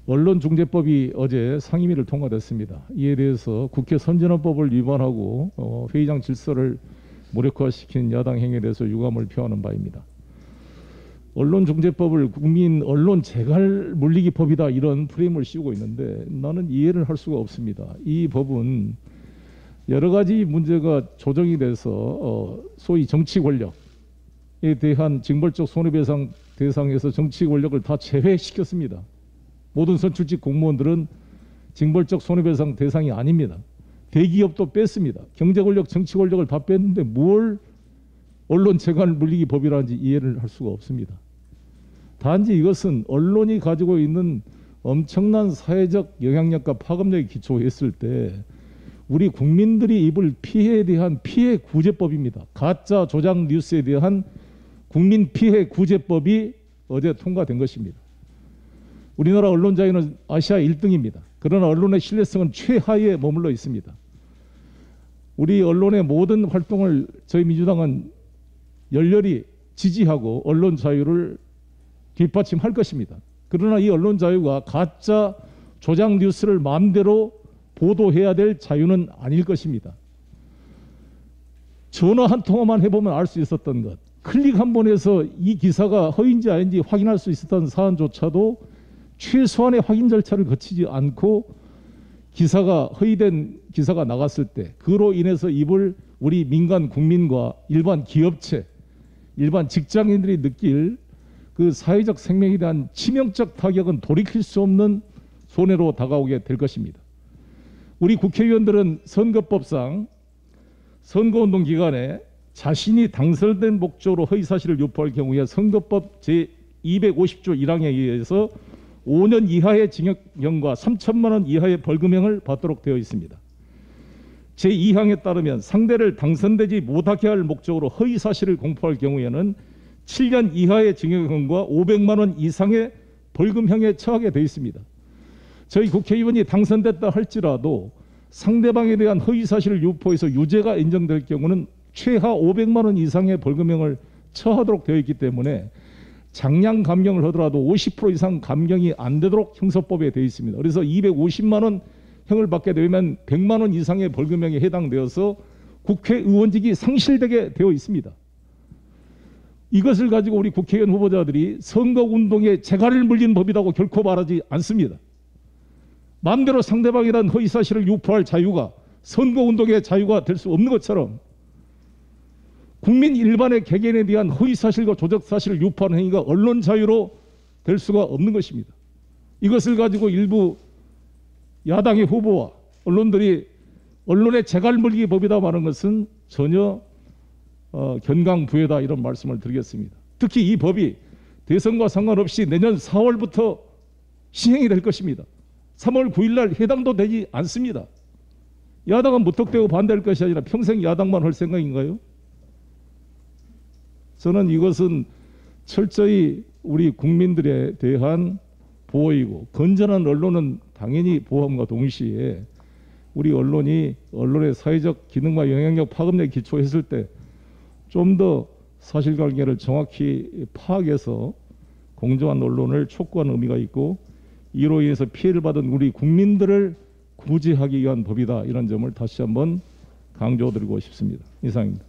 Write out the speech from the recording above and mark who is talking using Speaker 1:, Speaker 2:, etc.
Speaker 1: 언론중재법이 어제 상임위를 통과됐습니다. 이에 대해서 국회 선진화법을 위반하고 회의장 질서를 무력화시킨 야당 행위에 대해서 유감을 표하는 바입니다. 언론중재법을 국민 언론 재갈 물리기 법이다 이런 프레임을 씌우고 있는데 나는 이해를 할 수가 없습니다. 이 법은 여러 가지 문제가 조정이 돼서 소위 정치 권력에 대한 징벌적 손해배상 대상에서 정치 권력을 다 제외시켰습니다. 모든 선출직 공무원들은 징벌적 손해배상 대상이 아닙니다. 대기업도 뺐습니다. 경제 권력, 정치 권력을 다 뺐는데 뭘 언론 재갈 물리기 법이라는지 이해를 할 수가 없습니다. 단지 이것은 언론이 가지고 있는 엄청난 사회적 영향력과 파급력에 기초했을 때 우리 국민들이 입을 피해에 대한 피해 구제법입니다. 가짜 조작 뉴스에 대한 국민 피해 구제법이 어제 통과된 것입니다. 우리나라 언론 자유는 아시아 1등입니다. 그러나 언론의 신뢰성은 최하위에 머물러 있습니다. 우리 언론의 모든 활동을 저희 민주당은 열렬히 지지하고 언론 자유를 뒷받침할 것입니다. 그러나 이 언론 자유가 가짜 조작 뉴스를 마음대로 보도해야 될 자유는 아닐 것입니다. 전화 한 통화만 해보면 알 수 있었던 것, 클릭 한 번 해서 이 기사가 허위인지 아닌지 확인할 수 있었던 사안조차도 최소한의 확인 절차를 거치지 않고 기사가 허위된 기사가 나갔을 때 그로 인해서 입을 우리 민간 국민과 일반 기업체, 일반 직장인들이 느낄 그 사회적 생명에 대한 치명적 타격은 돌이킬 수 없는 손해로 다가오게 될 것입니다. 우리 국회의원들은 선거법상 선거운동 기간에 자신이 당선된 목적으로 허위사실을 유포할 경우에 선거법 제250조 1항에 의해서 5년 이하의 징역형과 3천만 원 이하의 벌금형을 받도록 되어 있습니다. 제2항에 따르면 상대를 당선되지 못하게 할 목적으로 허위사실을 공포할 경우에는 7년 이하의 징역형과 500만 원 이상의 벌금형에 처하게 되어 있습니다. 저희 국회의원이 당선됐다 할지라도 상대방에 대한 허위사실을 유포해서 유죄가 인정될 경우는 최하 500만 원 이상의 벌금형을 처하도록 되어 있기 때문에 장량 감경을 하더라도 50% 이상 감경이 안 되도록 형사법에 되어 있습니다. 그래서 250만 원 형을 받게 되면 100만 원 이상의 벌금형에 해당되어서 국회의원직이 상실되게 되어 있습니다. 이것을 가지고 우리 국회의원 후보자들이 선거운동에 재갈을 물리는 법이라고 결코 말하지 않습니다. 마음대로 상대방에 대한 허위사실을 유포할 자유가 선거운동의 자유가 될 수 없는 것처럼 국민 일반의 개개인에 대한 허위사실과 조작사실을 유포하는 행위가 언론 자유로 될 수가 없는 것입니다. 이것을 가지고 일부 야당의 후보와 언론들이 언론의 재갈 물리기 법이다 말하는 것은 전혀 견강부회다 이런 말씀을 드리겠습니다. 특히 이 법이 대선과 상관없이 내년 4월부터 시행이 될 것입니다. 3월 9일 날 해당도 되지 않습니다. 야당은 무턱대고 반대할 것이 아니라 평생 야당만 할 생각인가요? 저는 이것은 철저히 우리 국민들에 대한 보호이고 건전한 언론은 당연히 보호함과 동시에 우리 언론이 언론의 사회적 기능과 영향력 파급력에 기초했을 때 좀 더 사실관계를 정확히 파악해서 공정한 언론을 촉구하는 의미가 있고 이로 인해서 피해를 받은 우리 국민들을 구제하기 위한 법이다 이런 점을 다시 한번 강조드리고 싶습니다. 이상입니다.